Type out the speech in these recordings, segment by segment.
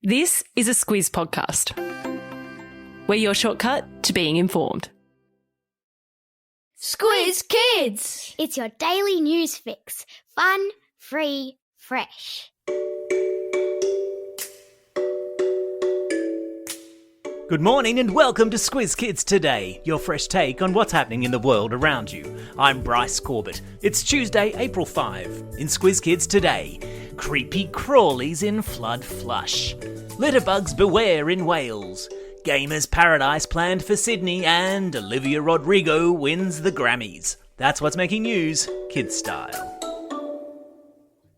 This is a Squiz podcast. We're your shortcut to being informed. Squiz Kids! It's your daily news fix. Fun, free, fresh. Good morning and welcome to Squiz Kids Today, your fresh take on what's happening in the world around you. I'm Bryce Corbett. It's Tuesday, April 5. In Squiz Kids Today, creepy crawlies in flood flush. Litterbugs beware in Wales. Gamers Paradise planned for Sydney, and Olivia Rodrigo wins the Grammys. That's what's making news, kids style.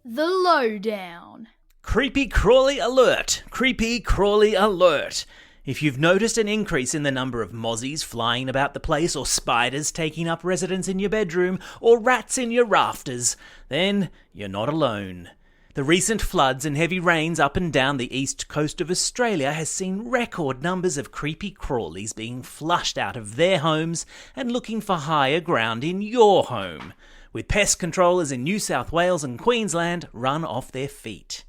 The lowdown. Creepy crawly alert! Creepy crawly alert! If you've noticed an increase in the number of mozzies flying about the place, or spiders taking up residence in your bedroom, or rats in your rafters, then you're not alone. The recent floods and heavy rains up and down the east coast of Australia has seen record numbers of creepy crawlies being flushed out of their homes and looking for higher ground in your home, with pest controllers in New South Wales and Queensland run off their feet.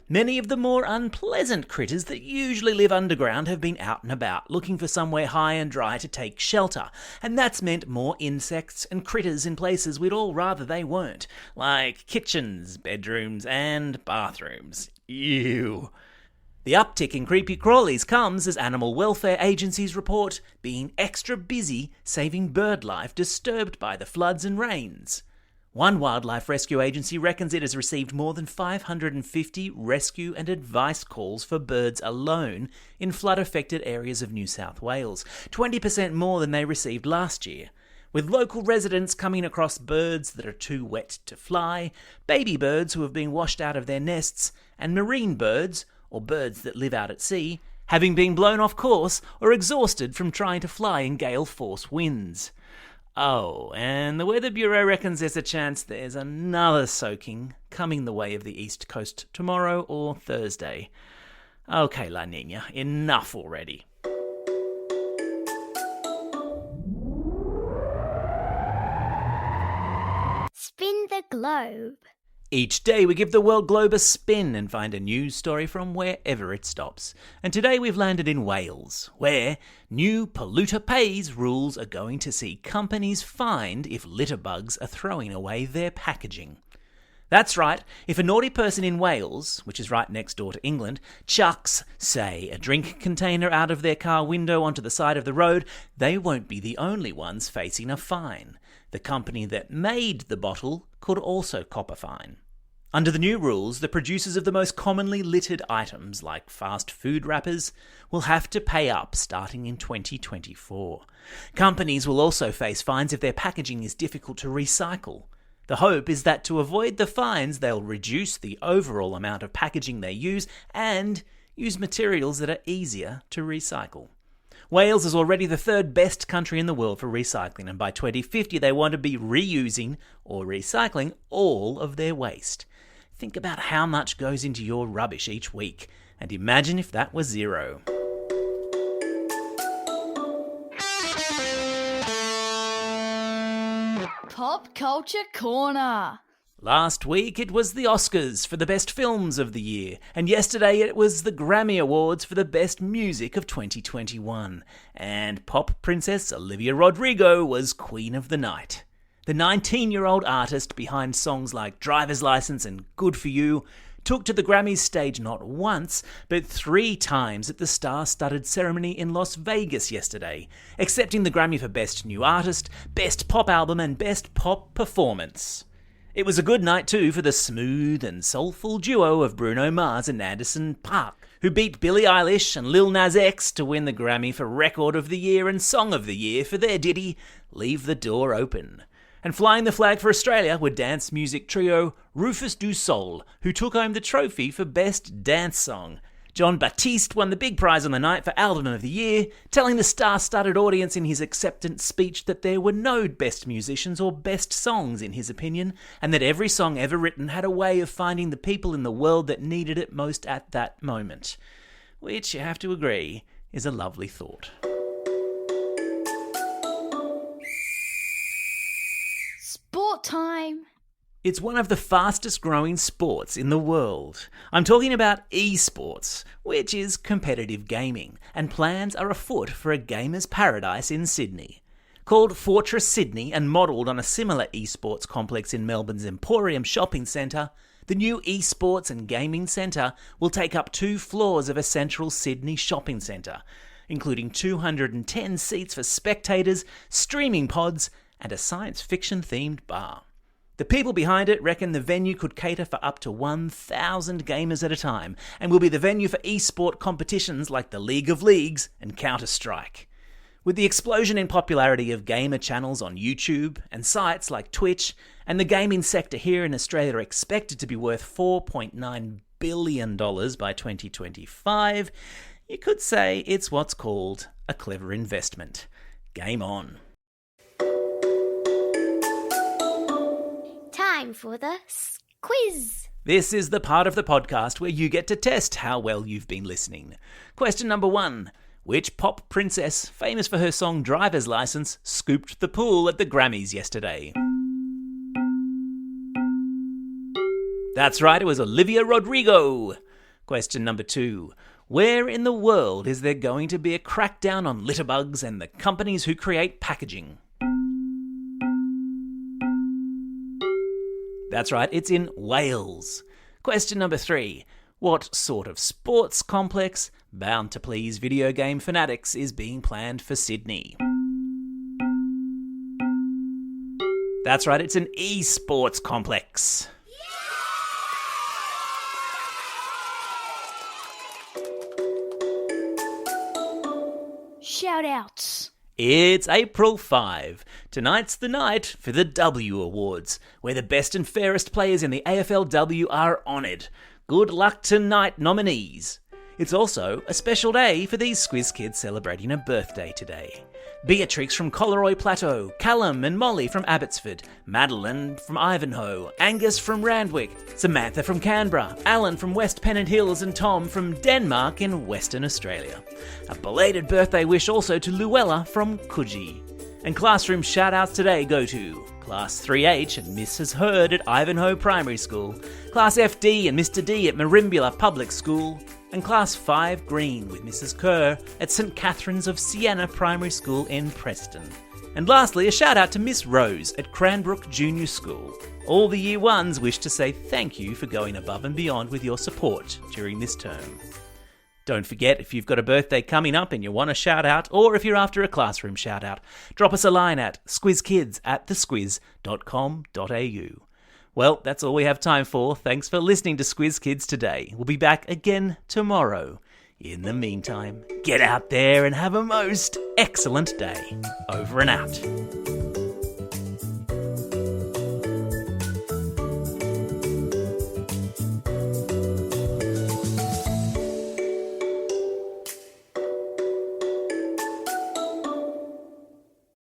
Many of the more unpleasant critters that usually live underground have been out and about, looking for somewhere high and dry to take shelter, and that's meant more insects and critters in places we'd all rather they weren't, like kitchens, bedrooms, and bathrooms. Ew. The uptick in creepy crawlies comes as animal welfare agencies report being extra busy saving bird life disturbed by the floods and rains. One wildlife rescue agency reckons it has received more than 550 rescue and advice calls for birds alone in flood-affected areas of New South Wales, 20% more than they received last year, with local residents coming across birds that are too wet to fly, baby birds who have been washed out of their nests, and marine birds, or birds that live out at sea, having been blown off course or exhausted from trying to fly in gale-force winds. Oh, and the Weather Bureau reckons there's a chance there's another soaking coming the way of the East Coast tomorrow or Thursday. Okay, La Nina, enough already. Spin the globe. Each day we give the world globe a spin and find a news story from wherever it stops. And today we've landed in Wales, where new polluter pays rules are going to see companies fined if litterbugs are throwing away their packaging. That's right, if a naughty person in Wales, which is right next door to England, chucks, say, a drink container out of their car window onto the side of the road, they won't be the only ones facing a fine. The company that made the bottle could also cop a fine. Under the new rules, the producers of the most commonly littered items, like fast food wrappers, will have to pay up starting in 2024. Companies will also face fines if their packaging is difficult to recycle. The hope is that to avoid the fines, they'll reduce the overall amount of packaging they use and use materials that are easier to recycle. Wales is already the third best country in the world for recycling, and by 2050 they want to be reusing or recycling all of their waste. Think about how much goes into your rubbish each week, and imagine if that was zero. Pop Culture Corner. Last week it was the Oscars for the best films of the year, and yesterday it was the Grammy Awards for the best music of 2021. And pop princess Olivia Rodrigo was Queen of the Night. The 19-year-old artist behind songs like Driver's License and Good For You took to the Grammys stage not once, but 3 times at the star-studded ceremony in Las Vegas yesterday, accepting the Grammy for Best New Artist, Best Pop Album and Best Pop Performance. It was a good night too for the smooth and soulful duo of Bruno Mars and Anderson .Paak, who beat Billie Eilish and Lil Nas X to win the Grammy for Record of the Year and Song of the Year for their ditty Leave the Door Open. And flying the flag for Australia were dance music trio Rufus Du Sol, who took home the trophy for Best Dance Song. Jon Batiste won the big prize on the night for Album of the Year, telling the star-studded audience in his acceptance speech that there were no best musicians or best songs in his opinion, and that every song ever written had a way of finding the people in the world that needed it most at that moment. Which, you have to agree, is a lovely thought. Sport time. It's one of the fastest growing sports in the world. I'm talking about esports, which is competitive gaming, and plans are afoot for a gamer's paradise in Sydney. Called Fortress Sydney and modelled on a similar esports complex in Melbourne's Emporium Shopping Centre, the new esports and gaming centre will take up 2 floors of a central Sydney shopping centre, including 210 seats for spectators, streaming pods, and a science fiction themed bar. The people behind it reckon the venue could cater for up to 1,000 gamers at a time and will be the venue for esport competitions like the League of Leagues and Counter-Strike. With the explosion in popularity of gamer channels on YouTube and sites like Twitch, and the gaming sector here in Australia expected to be worth $4.9 billion by 2025, you could say it's what's called a clever investment. Game on. Time for the Squiz. This is the part of the podcast where you get to test how well you've been listening. Question number 1. Which pop princess, famous for her song Driver's License, scooped the pool at the Grammys yesterday? That's right, it was Olivia Rodrigo. Question number 2. Where in the world is there going to be a crackdown on litterbugs and the companies who create packaging? That's right, it's in Wales. Question number 3. What sort of sports complex, bound to please video game fanatics, is being planned for Sydney? That's right, it's an esports complex. Shout-outs. It's April 5. Tonight's the night for the W Awards, where the best and fairest players in the AFLW are honoured. Good luck tonight, nominees. It's also a special day for these Squiz Kids celebrating a birthday today. Beatrix from Coleroy Plateau, Callum and Molly from Abbotsford, Madeline from Ivanhoe, Angus from Randwick, Samantha from Canberra, Alan from West Pennant Hills and Tom from Denmark in Western Australia. A belated birthday wish also to Luella from Coogee. And classroom shout-outs today go to Class 3H and Mrs. Hurd at Ivanhoe Primary School, Class FD and Mr. D at Marimbula Public School, and Class 5 Green with Mrs. Kerr at St Catherine's of Siena Primary School in Preston. And lastly, a shout-out to Miss Rose at Cranbrook Junior School. All the Year 1s wish to say thank you for going above and beyond with your support during this term. Don't forget, if you've got a birthday coming up and you want a shout-out, or if you're after a classroom shout-out, drop us a line at squizkids@thesquiz.com.au. Well, that's all we have time for. Thanks for listening to Squiz Kids today. We'll be back again tomorrow. In the meantime, get out there and have a most excellent day. Over and out.